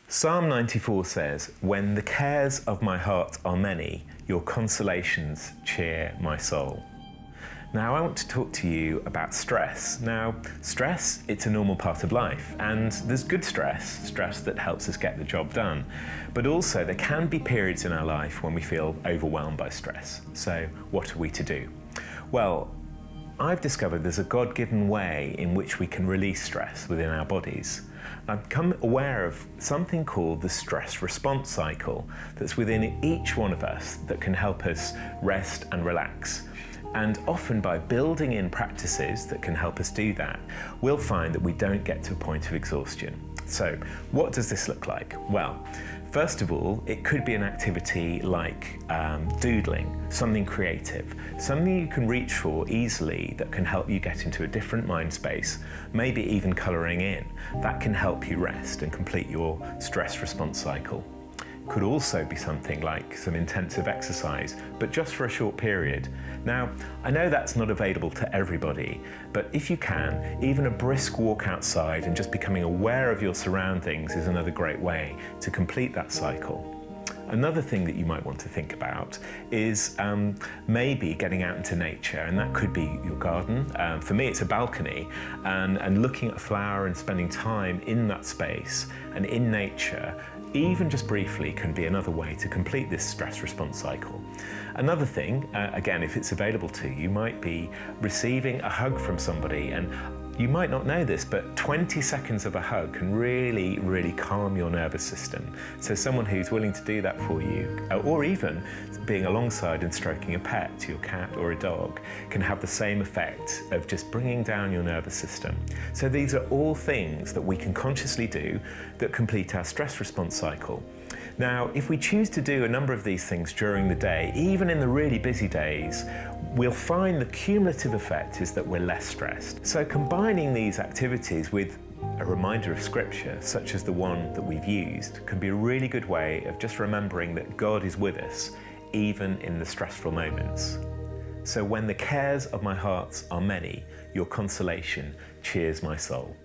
Psalm 94 says, "When the cares of my heart are many, your consolations cheer my soul." Now, I want to talk to you about stress. Now, stress, it's a normal part of life, and there's good stress that helps us get the job done. But also, there can be periods in our life when we feel overwhelmed by stress. So, what are we to do? Well, I've discovered there's a God-given way in which we can release stress within our bodies. I've become aware of something called the stress response cycle that's within each one of us that can help us rest and relax. And often by building in practices that can help us do that, we'll find that we don't get to a point of exhaustion. So, what does this look like? Well, first of all, it could be an activity like doodling, something creative, something you can reach for easily that can help you get into a different mind space, maybe even colouring in. That can help you rest and complete your stress response cycle. Could also be something like some intensive exercise, but just for a short period. Now, I know that's not available to everybody, but if you can, even a brisk walk outside and just becoming aware of your surroundings is another great way to complete that cycle. Another thing that you might want to think about is maybe getting out into nature, and that could be your garden. For me, it's a balcony, and looking at a flower and spending time in that space and in nature, even just briefly, can be another way to complete this stress response cycle. Another thing, again, if it's available to you, might be receiving a hug from somebody. And you might not know this, but 20 seconds of a hug can really, really calm your nervous system. So someone who's willing to do that for you, or even being alongside and stroking a pet, your cat or a dog, can have the same effect of just bringing down your nervous system. So these are all things that we can consciously do that complete our stress response cycle. Now, if we choose to do a number of these things during the day, even in the really busy days, we'll find the cumulative effect is that we're less stressed. So combining these activities with a reminder of scripture, such as the one that we've used, can be a really good way of just remembering that God is with us, even in the stressful moments. So when the cares of my heart are many, your consolation cheers my soul.